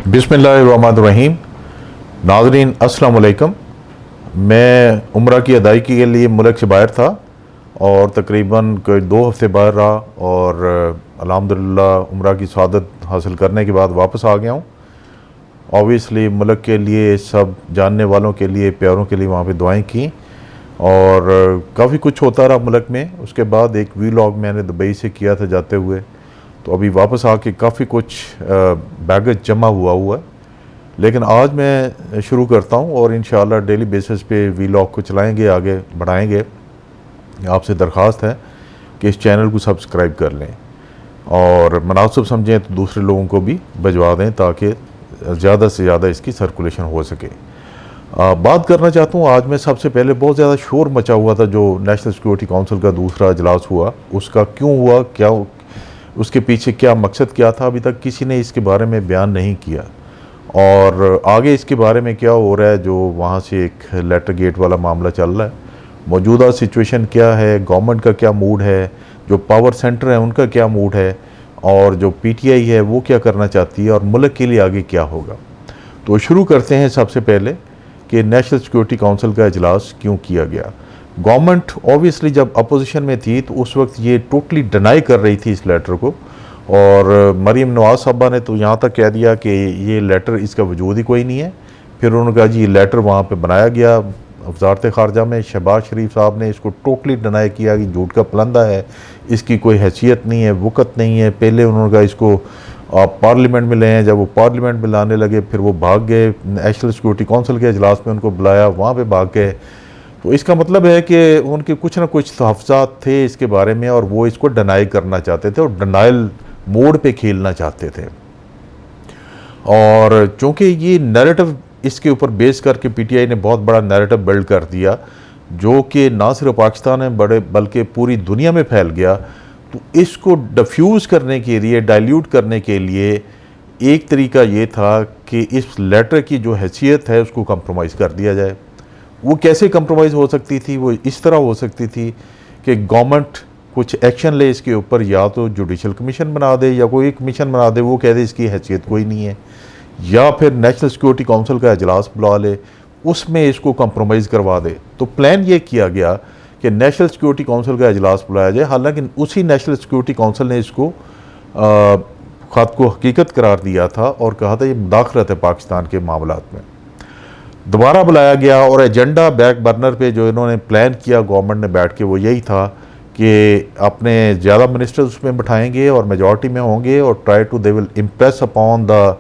बिस्मिल्लाहिर्रहमानिर्रहीम। नाज़रीन अस्सलाम वालेकुम। मैं उम्रा की अदायगी के लिए मुल्क से बाहर था और तकरीबन कोई 2 हफ़्ते बाहर रहा और अल्हम्दुलिल्लाह उम्रा की सआदत हासिल करने के बाद वापस आ गया हूँ। ऑब्वियसली मुल्क के लिए, सब जानने वालों के लिए, प्यारों के लिए वहाँ पे दुआएं की और काफ़ी कुछ होता रहा मुल्क में। उसके बाद एक वीलॉग मैंने दुबई से किया था जाते हुए, तो अभी वापस आके काफ़ी कुछ बैगेज जमा हुआ है। लेकिन आज मैं शुरू करता हूँ और इंशाअल्लाह डेली बेसिस पे वीलॉग को चलाएंगे, आगे बढ़ाएंगे। आपसे दरख्वास्त है कि इस चैनल को सब्सक्राइब कर लें और मुनासिब समझें तो दूसरे लोगों को भी भिजवा दें ताकि ज़्यादा से ज़्यादा इसकी सर्कुलेशन हो सके। बात करना चाहता हूँ आज मैं सबसे पहले, बहुत ज़्यादा शोर मचा हुआ था जो नेशनल सिक्योरिटी काउंसिल का दूसरा इजलास हुआ, उसका क्यों हुआ, क्या उसके पीछे क्या मकसद क्या था, अभी तक किसी ने इसके बारे में बयान नहीं किया। और आगे इसके बारे में क्या हो रहा है, जो वहाँ से एक लेटर गेट वाला मामला चल रहा है, मौजूदा सिचुएशन क्या है, गवर्नमेंट का क्या मूड है, जो पावर सेंटर है उनका क्या मूड है और जो पीटीआई है वो क्या करना चाहती है और मुल्क के लिए आगे क्या होगा। तो शुरू करते हैं सबसे पहले कि नेशनल सिक्योरिटी काउंसिल का इजलास क्यों किया गया। गवर्नमेंट ऑब्वियसली जब अपोजिशन में थी तो उस वक्त ये टोटली डिनाई कर रही थी इस लेटर को, और मरीम नवाज साहबा ने तो यहाँ तक कह दिया कि ये लेटर, इसका वजूद ही कोई नहीं है। फिर उन्होंने कहा जी ये लेटर वहाँ पे बनाया गया वजारत ख़ारजा में, शहबाज शरीफ साहब ने इसको टोटली डिनाई किया कि झूठ का पलंदा है, इसकी कोई हैसियत नहीं है, वक़्त नहीं है। पहले उन्होंने कहा इसको आप पार्लियामेंट में ले आए, जब वो पार्लियामेंट में लाने लगे फिर वो भाग गए, नेशनल सिक्योरिटी काउंसिल के इजलास में उनको बुलाया, वहाँ पर भाग गए। तो इसका मतलब है कि उनके कुछ ना कुछ तहफ़्फ़ुज़ात थे इसके बारे में और वो इसको डिनाई करना चाहते थे और डिनाइल मोड पे खेलना चाहते थे। और चूँकि ये नैरेटिव इसके ऊपर बेस करके पीटीआई ने बहुत बड़ा नैरेटिव बिल्ड कर दिया जो कि ना सिर्फ पाकिस्तान में बड़े बल्कि पूरी दुनिया में फैल गया, तो इसको डिफ्यूज़ करने के लिए, डाइल्यूट करने के लिए एक तरीका ये था कि इस लेटर की जो हैसियत है उसको कंप्रोमाइज़ कर दिया जाए। वो कैसे कंप्रोमाइज़ हो सकती थी, वो इस तरह हो सकती थी कि गवर्नमेंट कुछ एक्शन ले इसके ऊपर, या तो जुडिशल कमीशन बना दे या कोई कमीशन बना दे, वो कह दे इसकी हैसियत कोई नहीं है, या फिर नेशनल सिक्योरिटी काउंसिल का इजलास बुला ले, उसमें इसको कंप्रोमाइज़ करवा दे। तो प्लान ये किया गया कि नेशनल सिक्योरिटी काउंसिल का इजलास बुलाया जाए। हालांकि उसी नेशनल सिक्योरिटी काउंसिल ने इसको ख़त को हकीकत करार दिया था और कहा था ये मुदाखलत है पाकिस्तान के मामलात में। दोबारा बुलाया गया और एजेंडा बैक बर्नर पे जो इन्होंने प्लान किया गवर्नमेंट ने बैठ के, वो यही था कि अपने ज़्यादा मिनिस्टर्स उसमें बिठाएंगे और मेजॉरिटी में होंगे और try to they will impress upon the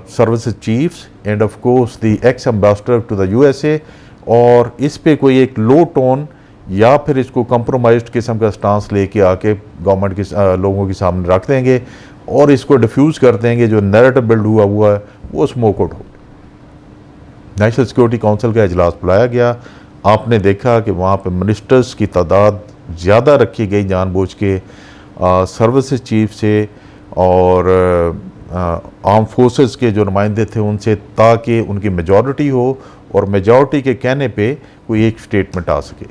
services chiefs and of course the ex ambassador to the USA, और इस पे कोई एक लो टोन या फिर इसको कंप्रोमाइज्ड किस्म का स्टांस लेके आके गवर्नमेंट के लोगों के सामने रख देंगे और इसको डिफ्यूज़ कर देंगे। जो नैरेटिव बिल्ड हुआ है वो स्मोक आउट हो। नेशनल सिक्योरिटी काउंसिल का इजलास बुलाया गया। आपने देखा कि वहाँ पे मिनिस्टर्स की तादाद ज़्यादा रखी गई जानबूझ के, सर्विसेज चीफ से और आर्म फोर्सेस के जो नुमाइंदे थे उनसे, ताकि उनकी मेजॉरिटी हो और मेजॉरिटी के कहने पे कोई एक स्टेटमेंट आ सके।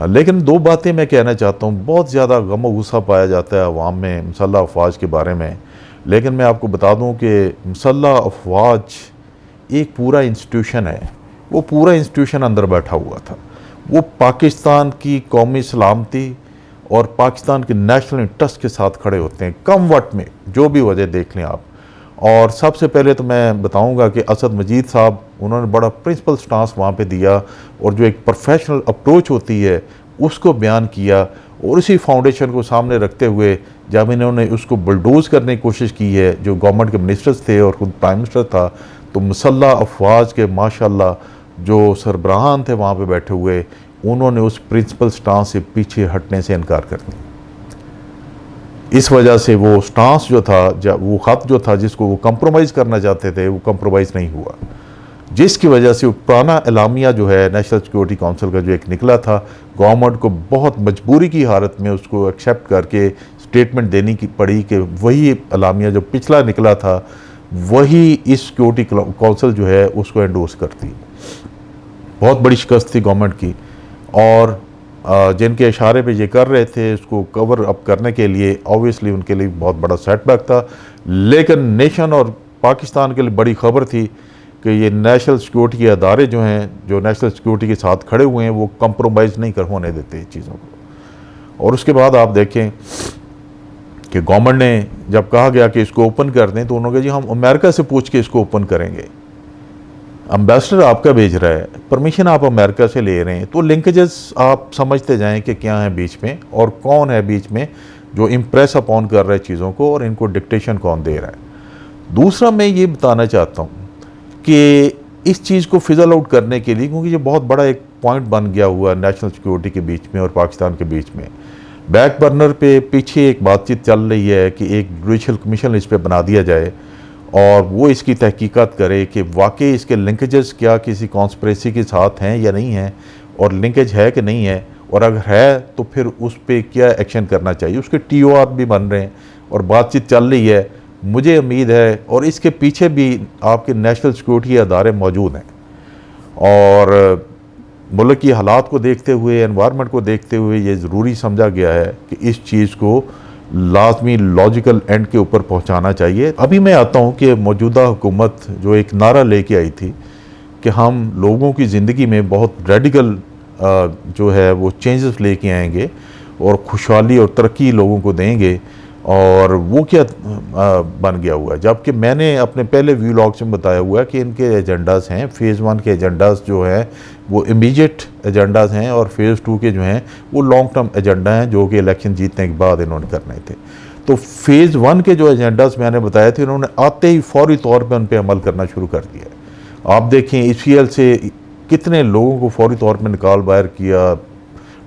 लेकिन 2 बातें मैं कहना चाहता हूँ। बहुत ज़्यादा गम और गुस्सा पाया जाता है अवाम में मुसल्लह अफवाज के बारे में, लेकिन मैं आपको बता दूँ कि मुसल्लह अफवाज एक पूरा इंस्टीट्यूशन है। वो पूरा इंस्टीट्यूशन अंदर बैठा हुआ था। वो पाकिस्तान की कौमी सलामती और पाकिस्तान के नेशनल इंटरेस्ट के साथ खड़े होते हैं, कम वक्त में, जो भी वजह देख लें आप। और सबसे पहले तो मैं बताऊंगा कि असद मजीद साहब, उन्होंने बड़ा प्रिंसिपल स्टांस वहाँ पे दिया और जो एक प्रोफेशनल अप्रोच होती है उसको बयान किया, और इसी फाउंडेशन को सामने रखते हुए जब इन्होंने उसको बुलडोज़ करने की कोशिश की है, जो गवर्नमेंट के मिनिस्टर्स थे और खुद प्राइम मिनिस्टर था, तो मुसल्लह अफवाज के माशाल्लाह जो सरबराहान थे वहाँ पे बैठे हुए, उन्होंने उस प्रिंसिपल स्टांस से पीछे हटने से इनकार कर दिया। इस वजह से वो स्टांस जो था, वो ख़त जो था जिसको वो कंप्रोमाइज़ करना चाहते थे, वो कंप्रोमाइज़ नहीं हुआ, जिसकी वजह से वो पुराना एलामिया जो है नेशनल सिक्योरिटी काउंसिल का जो एक निकला था, गवर्नमेंट को बहुत मजबूरी की हालत में उसको एक्सेप्ट करके स्टेटमेंट देनी की पड़ी कि वही एलामिया जो पिछला निकला था वही इस सिक्योरिटी काउंसिल जो है उसको एंडोर्स करती। बहुत बड़ी शिकस्त थी गवर्नमेंट की, और जिनके इशारे पे ये कर रहे थे उसको कवर अप करने के लिए ऑब्वियसली उनके लिए बहुत बड़ा सेटबैक था। लेकिन नेशन और पाकिस्तान के लिए बड़ी खबर थी कि ये नेशनल सिक्योरिटी के अदारे जो हैं, जो नेशनल सिक्योरिटी के साथ खड़े हुए हैं, वो कंप्रोमाइज़ नहीं कर होने देते चीज़ों को। और उसके बाद आप देखें कि गवर्नमेंट ने जब कहा गया कि इसको ओपन कर दें, तो उन्होंने कहा जी हम अमेरिका से पूछ के इसको ओपन करेंगे। एम्बेसडर आपका भेज रहा है, परमिशन आप अमेरिका से ले रहे हैं, तो लिंकेजेस आप समझते जाएं कि क्या है बीच में और कौन है बीच में जो इम्प्रेस अपॉन कर रहा है चीज़ों को, और इनको डिक्टेशन कौन दे रहा है। दूसरा मैं ये बताना चाहता हूँ कि इस चीज़ को फिजल आउट करने के लिए, क्योंकि ये बहुत बड़ा एक पॉइंट बन गया हुआ है नेशनल सिक्योरिटी के बीच में और पाकिस्तान के बीच में, बैक बर्नर पे पीछे एक बातचीत चल रही है कि एक जुडिशल कमीशन इस पर बना दिया जाए और वो इसकी तहकीकात करे कि वाकई इसके लिंकेजेस क्या किसी कॉन्स्पिरेसी के साथ हैं या नहीं हैं, और लिंकेज है कि नहीं है, और अगर है तो फिर उस पर क्या एक्शन करना चाहिए। उसके TOR भी बन रहे हैं और बातचीत चल रही है। मुझे उम्मीद है, और इसके पीछे भी आपके नेशनल सिक्योरिटी अदारे मौजूद हैं, और मुल्क की हालात को देखते हुए, एनवायरनमेंट को देखते हुए ये ज़रूरी समझा गया है कि इस चीज़ को लाजमी लॉजिकल एंड के ऊपर पहुंचाना चाहिए। अभी मैं आता हूं कि मौजूदा हुकूमत जो एक नारा लेके आई थी कि हम लोगों की ज़िंदगी में बहुत रेडिकल जो है वो चेंजेस लेके आएंगे और खुशहाली और तरक्की लोगों को देंगे, और वो क्या बन गया हुआ है। जबकि मैंने अपने पहले व्लॉग्स में बताया हुआ है कि इनके एजेंडास हैं, फ़ेज़ 1 के एजेंडास जो हैं वो इमीडिएट एजेंडास हैं, और फ़ेज़ 2 के जो हैं वो लॉन्ग टर्म एजेंडा हैं जो कि इलेक्शन जीतने के बाद इन्होंने करने थे। तो फ़ेज़ 1 के जो एजेंडास मैंने बताए थे, उन्होंने आते ही फौरी तौर पर उन पर अमल करना शुरू कर दिया। आप देखें ECL से कितने लोगों को फौरी तौर पर निकाल बाहर किया,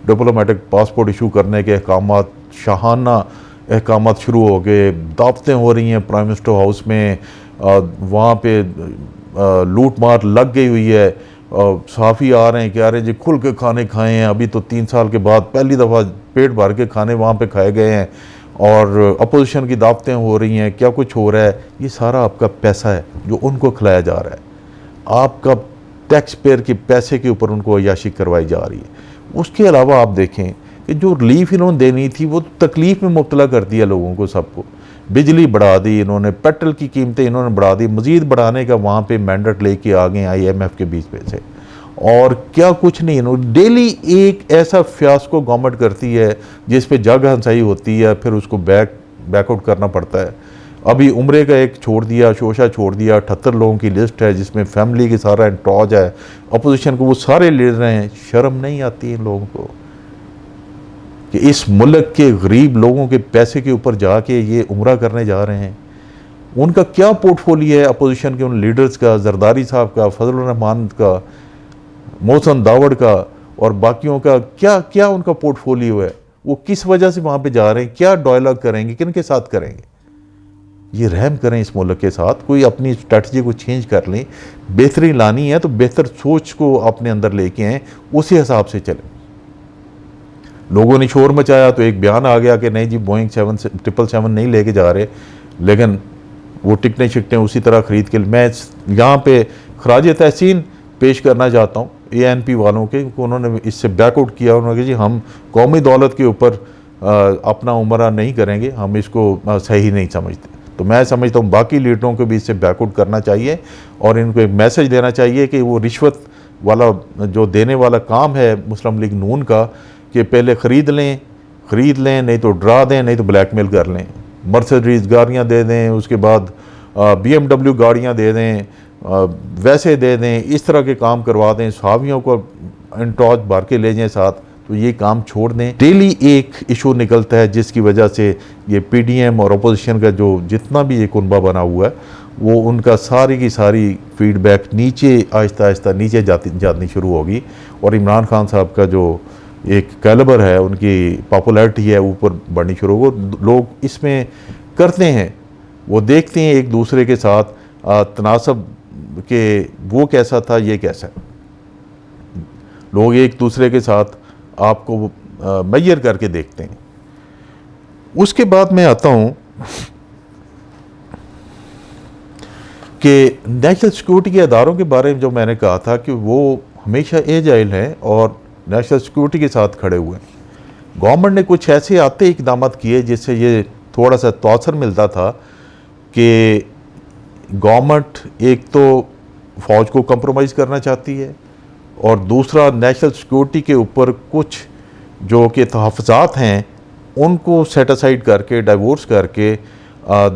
डिप्लोमेटिक पासपोर्ट इशू करने के अहकामात, शाहाना अहकामात शुरू हो गए, दावतें हो रही हैं प्राइम मिनिस्टर हाउस में, वहाँ पे लूट मार लग गई हुई है। सहाफ़ी आ रहे हैं, कह रहे हैं जी खुल के खाने खाए हैं, अभी तो 3 साल के बाद पहली दफ़ा पेट भर के खाने वहाँ पे खाए गए हैं, और अपोजिशन की दावतें हो रही हैं, क्या कुछ हो रहा है। ये सारा आपका पैसा है जो उनको खिलाया जा रहा है, आपका टैक्स पेयर के पैसे के ऊपर उनको अय्याशी करवाई जा रही है। उसके अलावा आप देखें कि जो रिलीफ इन्होंने देनी थी वो तकलीफ़ में मुब्तला कर दिया लोगों को, सबको। बिजली बढ़ा दी इन्होंने, पेट्रोल की कीमतें इन्होंने बढ़ा दी, मज़ीद बढ़ाने का वहाँ पे मैंडेट लेके आ गए IMF के बीच में से, और क्या कुछ नहीं। इन्होंने डेली एक ऐसा फियास्को गवर्नमेंट करती है जिस पे जग हंसाई होती है, फिर उसको बैकआउट करना पड़ता है। अभी उम्रे का एक छोड़ दिया, शोशा छोड़ दिया, 78 लोगों की लिस्ट है जिसमें फैमिली के सारा एंटोज है, अपोजिशन को वो सारे ले रहे हैं। शर्म नहीं आती इन लोगों को कि इस मुल्क के गरीब लोगों के पैसे के ऊपर जाके ये उम्रा करने जा रहे हैं। उनका क्या पोर्टफोलियो है अपोजिशन के उन लीडर्स का, जरदारी साहब का, फजल रहमान का, मोहसन दावड़ का और बाकियों का, क्या क्या उनका पोर्टफोलियो है, वो किस वजह से वहाँ पे जा रहे हैं, क्या डायलॉग करेंगे, किन के साथ करेंगे। ये रहम करें इस मुल्क के साथ, कोई अपनी स्ट्रेटजी को चेंज कर लें। बेहतरी लानी है तो बेहतर सोच को अपने अंदर लेके आएँ, उसी हिसाब से चलें। लोगों ने शोर मचाया तो एक बयान आ गया कि नहीं जी बोइंग 777 नहीं लेके जा रहे, लेकिन वो टिकटें शिकटें उसी तरह ख़रीद के। मैं यहाँ पे खराज तहसीन पेश करना चाहता हूँ ANP वालों के, उन्होंने इससे बैकआउट किया। उन्होंने कहा जी हम कौमी दौलत के ऊपर अपना उमरा नहीं करेंगे, हम इसको सही नहीं समझते। तो मैं समझता हूँ बाकी लीडरों को भी इससे बैकआउट करना चाहिए और इनको एक मैसेज देना चाहिए कि वो रिश्वत वाला जो देने वाला काम है मुस्लिम लीग नून का, कि पहले ख़रीद लें, नहीं तो डरा दें, नहीं तो ब्लैकमेल कर लें, मर्सिडीज़ गाड़ियाँ दे दें, उसके बाद BMW गाड़ियाँ दे दें, वैसे दे दें, इस तरह के काम करवा दें, सहाबियों को एंटोज भर के ले जाएं साथ। तो ये काम छोड़ दें। डेली एक इशू निकलता है जिसकी वजह से ये PDM और अपोजिशन का जो जितना भी ये कुनबा बना हुआ है, वो उनका सारी की सारी फीडबैक नीचे आहिस्ता आहिस्ता नीचे जानी शुरू होगी, और इमरान खान साहब का जो एक कैलिबर है, उनकी पॉपुलैरिटी है, ऊपर बढ़नी शुरू हो। लोग इसमें करते हैं, वो देखते हैं एक दूसरे के साथ तनासब के वो कैसा था, ये कैसा है। लोग एक दूसरे के साथ आपको मैयर करके देखते हैं। उसके बाद मैं आता हूँ कि नेशनल सिक्योरिटी के अदारों के बारे में जो मैंने कहा था कि वो हमेशा एजाइल हैं और नेशनल सिक्योरिटी के साथ खड़े हुए हैं। गवर्नमेंट ने कुछ ऐसे आते इकदाम किए जिससे ये थोड़ा सा तौसर मिलता था कि गवर्नमेंट एक तो फ़ौज को कंप्रोमाइज़ करना चाहती है और दूसरा नेशनल सिक्योरिटी के ऊपर कुछ जो कि तहफ़्फ़ुज़ात हैं उनको सेट असाइड करके, डाइवोर्स करके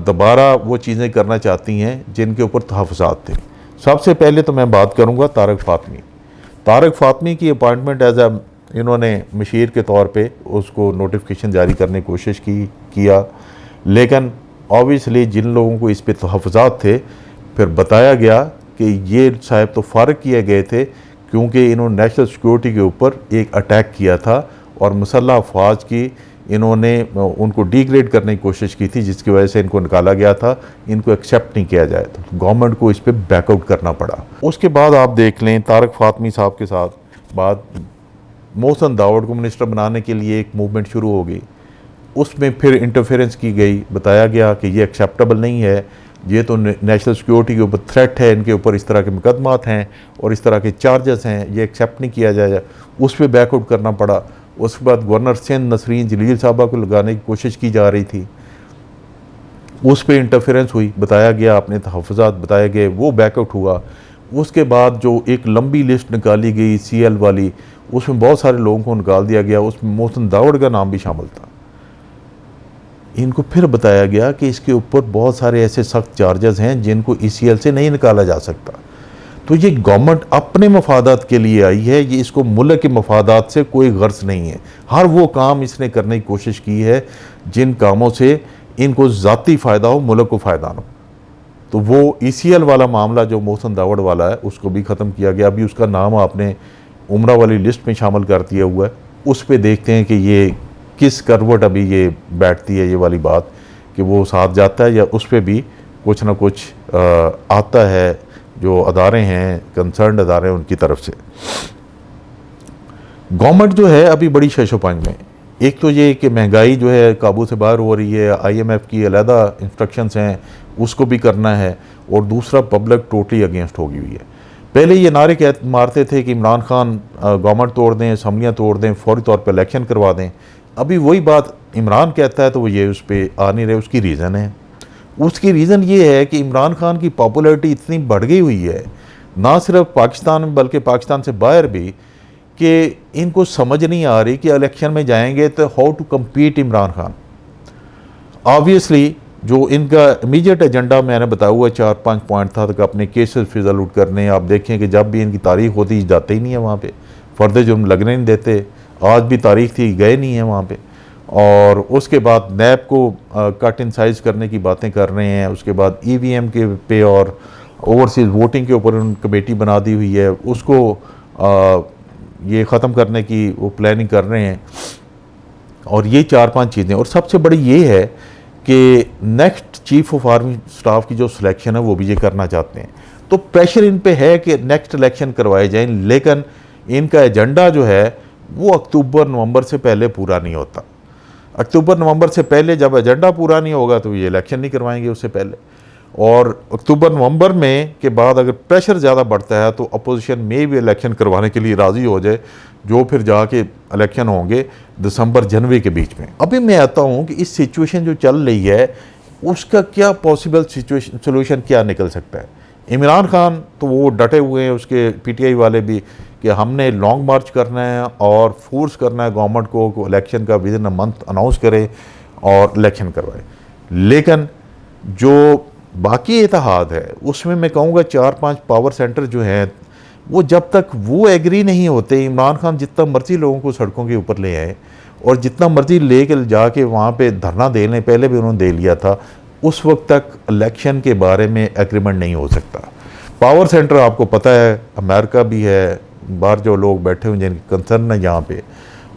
दोबारा वो चीज़ें करना चाहती हैं जिनके ऊपर तहफ़्फ़ुज़ात थे। सबसे पहले तो मैं बात करूँगा तारक फ़ातमी। तारक फ़ातमी की अपॉइंटमेंट एज इन्होंने मशीर के तौर पे उसको नोटिफिकेशन जारी करने की कोशिश किया, लेकिन ऑब्वियसली जिन लोगों को इस पे तहफ़्फ़ुज़ात थे फिर बताया गया कि ये साहब तो फ़ारिग किए गए थे क्योंकि इन्होंने नेशनल सिक्योरिटी के ऊपर एक अटैक किया था और मुसल्लह अफवाज की इन्होंने उनको डिग्रेड करने की कोशिश की थी, जिसकी वजह से इनको निकाला गया था, इनको एक्सेप्ट नहीं किया जाए तो गवर्नमेंट को इस पर बैकआउट करना पड़ा। उसके बाद आप देख लें तारक फ़ातमी साहब के साथ बात मोहसिन दाऊद को मिनिस्टर बनाने के लिए एक मूवमेंट शुरू हो गई, उसमें फिर इंटरफेरेंस की गई, बताया गया कि ये एक्सेप्टेबल नहीं है, ये तो नेशनल सिक्योरिटी के ऊपर थ्रेट है, इनके ऊपर इस तरह के मुकदमात हैं और इस तरह के चार्जेस हैं, ये एक्सेप्ट नहीं किया जाएगा, उस पर बैकआउट करना पड़ा। उसके बाद गवर्नर सिंध नसरीन जलील साहबा को लगाने की कोशिश की जा रही थी, उस पर इंटरफेरेंस हुई, बताया गया, अपने तहफ़्फ़ुज़ात बताए गए, वो बैकआउट हुआ। उसके बाद जो एक लंबी लिस्ट निकाली गई CL वाली, उसमें बहुत सारे लोगों को निकाल दिया गया, उसमें मोहसिन दाऊद का नाम भी शामिल था। इनको फिर बताया गया कि इसके ऊपर बहुत सारे ऐसे सख्त चार्जेस हैं जिनको ECL से नहीं निकाला जा सकता। तो ये गवर्नमेंट अपने मफादात के लिए आई है, ये इसको मुल्क के मफादात से कोई गर्ज नहीं है। हर वो काम इसने करने की कोशिश की है जिन कामों से इनको ज़ाती फ़ायदा हो, मुल्क को फ़ायदा ना हो। तो वो ECL वाला मामला जो मोहसिन दाऊद वाला है उसको भी ख़त्म किया गया, अभी उसका नाम आपने उम्रा वाली लिस्ट में शामिल कर दिया हुआ है। उस पर देखते हैं कि ये किस करवट अभी ये बैठती है, ये वाली बात कि वो साथ जाता है या उस पर भी कुछ ना कुछ आता है जो अदारे हैं, कंसर्न अदारे हैं, उनकी तरफ से। गवर्नमेंट जो है अभी बड़ी शशोपंज में, एक तो ये कि महंगाई जो है काबू से बाहर हो रही है, IMF की अलहदा इंस्ट्रक्शंस हैं उसको भी करना है, और दूसरा पब्लिक टोटली अगेंस्ट होगी हुई है। पहले ये नारे मारते थे कि इमरान खान गवर्नमेंट तोड़ दें, असम्बलियाँ तोड़ दें, फौरी तौर पर इलेक्शन करवा दें। अभी वही बात इमरान कहता है तो वो ये उस पर आ नहीं रहे। उसकी रीज़न है, उसकी रीज़न ये है कि इमरान खान की पॉपुलैरिटी इतनी बढ़ गई हुई है, ना सिर्फ पाकिस्तान में बल्कि पाकिस्तान से बाहर भी, कि इनको समझ नहीं आ रही कि इलेक्शन में जाएंगे तो how to compete Imran Khan. Obviously जो इनका इमीडिएट एजेंडा मैंने बताया हुआ 4-5 पॉइंट था, तो अपने केसेस फिजल आउट करने। आप देखें कि जब भी इनकी तारीख होती जाते ही नहीं है वहाँ पे, फर्दर जुर्म लगने नहीं देते। आज भी तारीख थी, गए नहीं हैं वहाँ पे। और उसके बाद नैब को कट इन साइज करने की बातें कर रहे हैं। उसके बाद EVM के पे और ओवरसीज़ वोटिंग के ऊपर उन्होंने कमेटी बना दी हुई है, उसको ये ख़त्म करने की वो प्लानिंग कर रहे हैं। और ये 4-5 चीज़ें, और सबसे बड़ी ये है कि next chief of army staff की जो सिलेक्शन है वो भी ये करना चाहते हैं। तो प्रेशर इन पे है कि नेक्स्ट इलेक्शन करवाए जाएं, लेकिन इनका एजेंडा जो है वो अक्टूबर-नवंबर से पहले पूरा नहीं होता। अक्टूबर-नवंबर से पहले जब एजेंडा पूरा नहीं होगा तो ये इलेक्शन नहीं करवाएंगे उससे पहले। और अक्टूबर-नवंबर में के बाद अगर प्रेशर ज़्यादा बढ़ता है तो अपोजिशन में भी इलेक्शन करवाने के लिए राज़ी हो जाए, जो फिर जाके इलेक्शन होंगे दिसंबर-जनवरी के बीच में। अभी मैं आता हूँ कि इस सिचुएशन जो चल रही है उसका क्या पॉसिबल सोल्यूशन क्या निकल सकता है। इमरान खान तो वो डटे हुए हैं, उसके PTI वाले भी, कि हमने लॉन्ग मार्च करना है और फोर्स करना है गवर्नमेंट को इलेक्शन का विदिन अ मंथ अनाउंस करे और इलेक्शन करवाए। लेकिन जो बाकी इत्तेहाद है उसमें मैं कहूँगा 4-5 पावर सेंटर जो हैं वो जब तक वो एग्री नहीं होते, इमरान खान जितना मर्जी लोगों को सड़कों के ऊपर ले आए और जितना मर्जी ले कर जाके वहाँ पे धरना दे लें, पहले भी उन्होंने दे लिया था, उस वक्त तक इलेक्शन के बारे में एग्रीमेंट नहीं हो सकता। पावर सेंटर आपको पता है अमेरिका भी है, बाहर जो लोग बैठे हुए जिनके कंसर्न है यहाँ पे।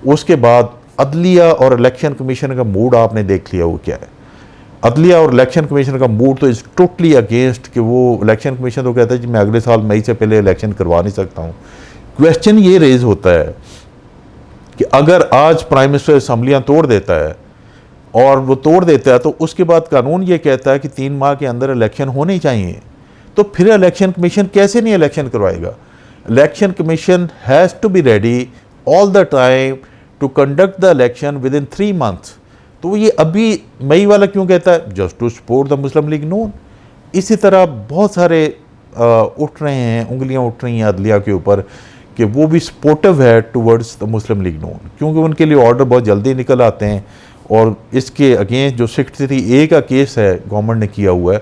उसके बाद अदलिया और इलेक्शन कमीशन का मूड आपने देख लिया वो क्या है। अदलिया और इलेक्शन कमीशन का मूड तो इज़ टोटली अगेंस्ट, कि वो इलेक्शन कमीशन तो कहता है कि मैं अगले साल मई से पहले इलेक्शन करवा नहीं सकता हूँ। क्वेश्चन ये रेज होता है कि अगर आज प्राइम मिनिस्टर असम्बलियाँ तोड़ देता है और वो तोड़ देता है तो उसके बाद कानून ये कहता है कि 3 माह के अंदर इलेक्शन होने ही चाहिए, तो फिर इलेक्शन कमीशन कैसे नहीं इलेक्शन करवाएगा। Election commission has to be ready all the time to conduct the election within 3 months. तो ये अभी मई वाला क्यों कहता है? Just to support the Muslim League Noon. इसी तरह बहुत सारे उठ रहे हैं, उंगलियां उठ रही हैं अदलिया के ऊपर कि वो भी सपोर्टिव है टुवर्ड्स द मुस्लिम लीग नून, क्योंकि उनके लिए ऑर्डर बहुत जल्दी निकल आते हैं। और इसके अगेंस्ट जो 63A का केस है गवर्नमेंट ने किया हुआ है,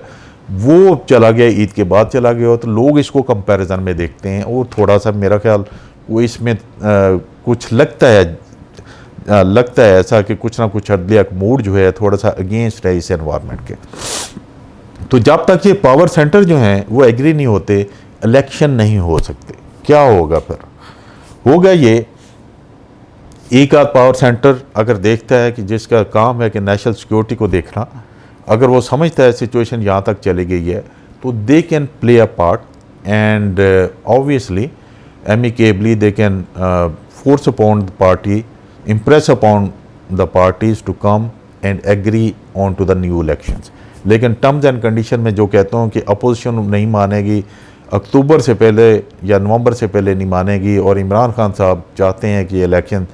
वो चला गया, ईद के बाद चला गया हो, तो लोग इसको कंपैरिजन में देखते हैं और थोड़ा सा मेरा ख्याल वो इसमें कुछ लगता है ऐसा कि कुछ ना कुछ अदलिया मूड जो है थोड़ा सा अगेंस्ट है इस एनवायरनमेंट के। तो जब तक ये पावर सेंटर जो हैं वो एग्री नहीं होते, इलेक्शन नहीं हो सकते। क्या होगा फिर? होगा ये, एक आध पावर सेंटर अगर देखता है कि जिसका काम है कि नेशनल सिक्योरिटी को देखना, अगर वो समझता है सिचुएशन यहाँ तक चली गई है, तो they can play a part and obviously amicably they can force upon the party, impress upon the parties to come and agree on to the new elections। लेकिन टर्म्स एंड कंडीशन में जो कहता हूँ कि अपोजिशन नहीं मानेगी, अक्टूबर से पहले या नवंबर से पहले नहीं मानेगी, और इमरान खान साहब चाहते हैं कि इलेक्शन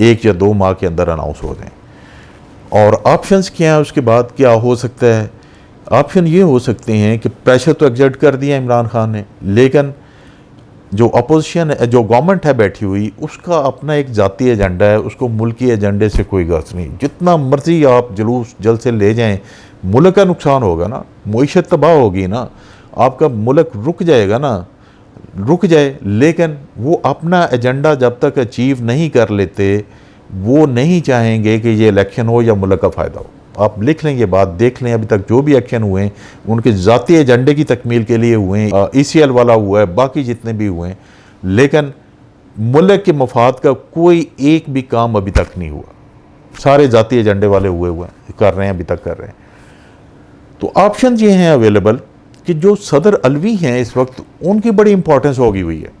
1 या 2 माह के अंदर अनाउंस हो जाएं। और ऑप्शंस क्या हैं उसके बाद क्या हो सकता है? ऑप्शन ये हो सकते हैं कि प्रेशर तो एग्जर्ट कर दिया इमरान खान ने, लेकिन जो अपोजिशन है, जो गवर्नमेंट है बैठी हुई, उसका अपना एक जाती एजेंडा है, उसको मुल्की एजेंडे से कोई गर्ज नहीं। जितना मर्जी आप जुलूस जल्द से ले जाएं, मुल्क का नुकसान होगा ना, मईशत तबाह होगी ना, आपका मुल्क रुक जाएगा ना, रुक जाए। लेकिन वो अपना एजेंडा जब तक अचीव नहीं कर लेते, वो नहीं चाहेंगे कि ये इलेक्शन हो या मुल्क का फ़ायदा हो। आप लिख लें ये बात, देख लें अभी तक जो भी एक्शन हुए हैं उनके ज़ाती एजेंडे की तकमील के लिए हुए हैं। ECL वाला हुआ है, बाकी जितने भी हुए हैं, लेकिन मुल्क के मफाद का कोई एक भी काम अभी तक नहीं हुआ। सारे ज़ाती एजेंडे वाले हुए कर रहे हैं, अभी तक कर रहे हैं। तो ऑप्शन ये हैं अवेलेबल कि जो सदर अलवी हैं इस वक्त, उनकी बड़ी इंपॉर्टेंस होगी हुई है।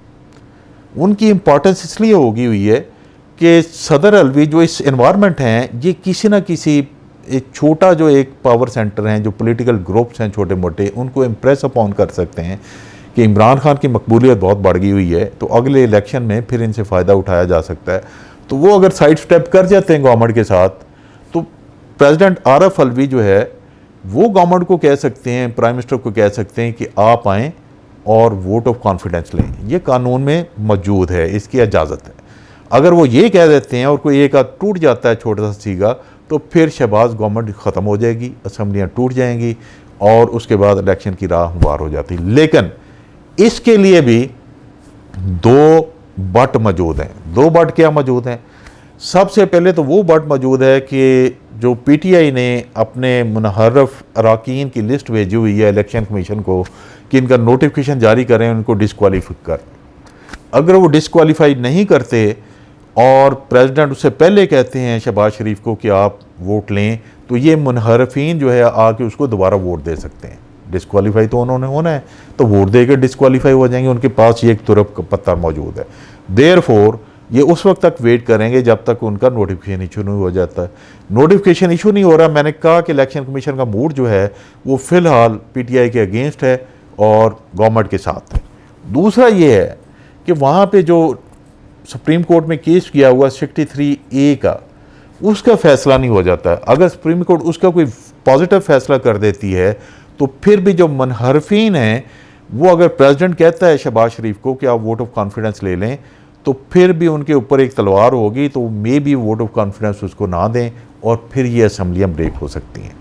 उनकी इंपॉर्टेंस इसलिए होगी हुई है कि सदर अलवी जो इस एनवायरनमेंट हैं, ये किसी ना किसी एक छोटा जो एक पावर सेंटर हैं, जो पॉलिटिकल ग्रुप्स हैं छोटे मोटे, उनको इम्प्रेस अपॉन कर सकते हैं कि इमरान खान की मकबूलियत बहुत बढ़ गई हुई है, तो अगले इलेक्शन में फिर इनसे फ़ायदा उठाया जा सकता है। तो वो अगर साइड स्टेप कर जाते हैं गवर्नमेंट के साथ, तो प्रेसिडेंट आरफ अलवी जो है वो गवर्नमेंट को कह सकते हैं, प्राइम मिनिस्टर को कह सकते हैं कि आप आएँ और वोट ऑफ कॉन्फिडेंस लें। ये कानून में मौजूद है, इसकी इजाज़त है। अगर वो ये कह देते हैं और कोई एक आध टूट जाता है छोटा सा सीगा, तो फिर शहबाज गवर्नमेंट ख़त्म हो जाएगी, असम्बलियाँ टूट जाएंगी और उसके बाद इलेक्शन की राह हमवार हो जाती। लेकिन इसके लिए भी 2 बट मौजूद हैं। 2 बट क्या मौजूद हैं? सबसे पहले तो वो बट मौजूद है कि जो PTI ने अपने मुनहरफ अराकीन की लिस्ट भेजी हुई है इलेक्शन कमीशन को कि इनका नोटिफिकेशन जारी करें, उनको डिस्क्वालीफाई कर। अगर वो डिस्क्वालीफाई नहीं करते और प्रेसिडेंट उससे पहले कहते हैं शहबाज शरीफ को कि आप वोट लें, तो ये मुनहरफीन जो है आके उसको दोबारा वोट दे सकते हैं। डिस्क्वालीफाई तो उन्होंने होना है, तो वोट देकर डिस्क्वालीफाई हो जाएंगे। उनके पास ये एक तुरफ का पत्ता मौजूद है। देयरफॉर ये उस वक्त तक वेट करेंगे जब तक उनका नोटिफिकेशन इशू नहीं हो जाता है। नोटिफिकेशन इशू नहीं हो रहा, मैंने कहा कि इलेक्शन कमीशन का मूड जो है वो फ़िलहाल PTI के अगेंस्ट है और गवर्नमेंट के साथ है। दूसरा ये है कि वहाँ पर जो सुप्रीम कोर्ट में केस किया हुआ 63A का, उसका फ़ैसला नहीं हो जाता है। अगर सुप्रीम कोर्ट उसका कोई पॉजिटिव फ़ैसला कर देती है, तो फिर भी जो मुनहरफीन हैं, वो अगर प्रेसिडेंट कहता है शहबाज शरीफ को कि आप वोट ऑफ कॉन्फिडेंस ले लें, तो फिर भी उनके ऊपर एक तलवार होगी, तो may be vote of confidence उसको ना दें और फिर ये असम्बलियाँ ब्रेक हो सकती हैं।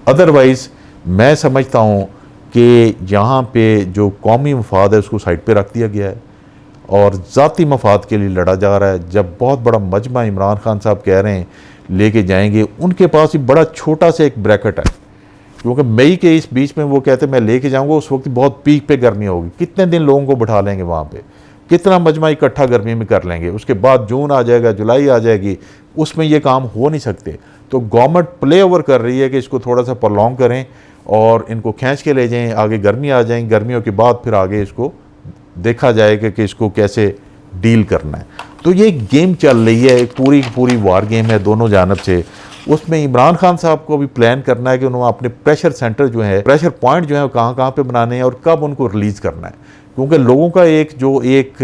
अदरवाइज़ मैं समझता हूँ कि यहाँ पे जो कौमी मफाद है उसको साइड पे रख दिया गया है और ज़ाती मफाद के लिए लड़ा जा रहा है। जब बहुत बड़ा मजमा इमरान खान साहब कह रहे हैं लेके जाएंगे, उनके पास ही बड़ा छोटा सा एक ब्रैकेट है, क्योंकि मई के इस बीच में वो कहते हैं मैं लेके जाऊंगा, उस वक्त बहुत पीक पे गर्मी होगी। कितने दिन लोगों को बिठा लेंगे वहाँ पे, कितना मजमा इकट्ठा गर्मी में कर लेंगे। उसके बाद जून आ जाएगा, जुलाई आ जाएगी, उसमें ये काम हो नहीं सकते। तो गवर्नमेंट प्ले ओवर कर रही है कि इसको थोड़ा सा प्रलॉन्ग करें और इनको खींच के ले जाएँ, आगे गर्मी आ जाएंगी, गर्मियों के बाद फिर आगे इसको देखा जाएगा कि इसको कैसे डील करना है। तो ये गेम चल रही है, एक पूरी वार गेम है दोनों जानब से। उसमें इमरान खान साहब को भी प्लान करना है कि उन्होंने अपने प्रेशर सेंटर जो है, प्रेशर पॉइंट जो है कहाँ पे बनाने हैं और कब उनको रिलीज़ करना है, क्योंकि लोगों का एक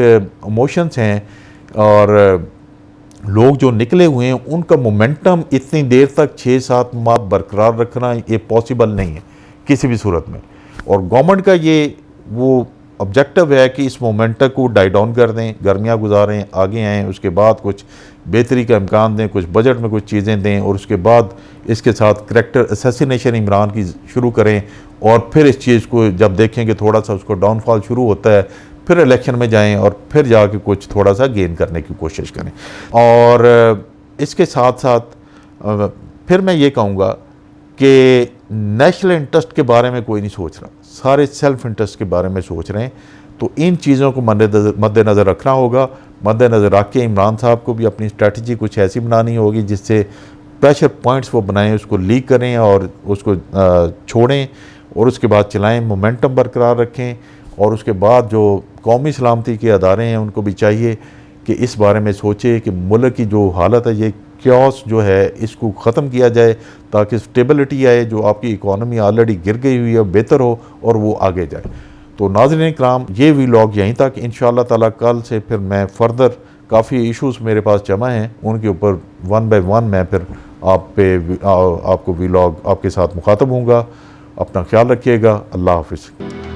इमोशंस हैं और लोग जो निकले हुए हैं उनका मोमेंटम इतनी देर तक 6-7 माह बरकरार रखना ये पॉसिबल नहीं है किसी भी सूरत में। और गवर्नमेंट का ये वो ऑब्जेक्टिव है कि इस मोमेंटम को डाई डाउन कर दें, गर्मियाँ गुजारें, आगे आएँ, उसके बाद कुछ बेहतरी का इम्कान दें, कुछ बजट में कुछ चीज़ें दें और उसके बाद इसके साथ करैक्टर असैसिनेशन इमरान की शुरू करें और फिर इस चीज़ को जब देखें कि थोड़ा सा उसको डाउनफॉल शुरू होता है फिर इलेक्शन में जाएं और फिर जाके कुछ थोड़ा सा गेन करने की कोशिश करें। और इसके साथ साथ फिर मैं ये कहूँगा कि नेशनल इंटरेस्ट के बारे में कोई नहीं सोच रहा, सारे सेल्फ इंटरेस्ट के बारे में सोच रहे हैं। तो इन चीज़ों को मद्देनज़र रखना होगा। मद्देनज़र रख के इमरान साहब को भी अपनी स्ट्रेटजी कुछ ऐसी बनानी होगी जिससे प्रेशर पॉइंट्स वो बनाएं, उसको लीक करें और उसको छोड़ें और उसके बाद चलाएं, मोमेंटम बरकरार रखें। और उसके बाद जो कौमी सलामती के अदारे हैं उनको भी चाहिए कि इस बारे में सोचे कि मुल्क की जो हालत है, ये क्योस जो है, इसको ख़त्म किया जाए ताकि स्टेबिलिटी आए, जो आपकी इकॉनमी ऑलरेडी गिर गई हुई है बेहतर हो और वो आगे जाए। तो नाज़रीन इकराम, ये व्लॉग यहीं तक। इंशाअल्लाह ताला कल से फिर मैं फर्दर काफ़ी इश्यूज़ मेरे पास जमा हैं, उनके ऊपर 1 बाय 1 मैं फिर आपको व्लॉग आपके साथ मुखातब हूँगा। अपना ख्याल रखिएगा। अल्लाह हाफ़िज़।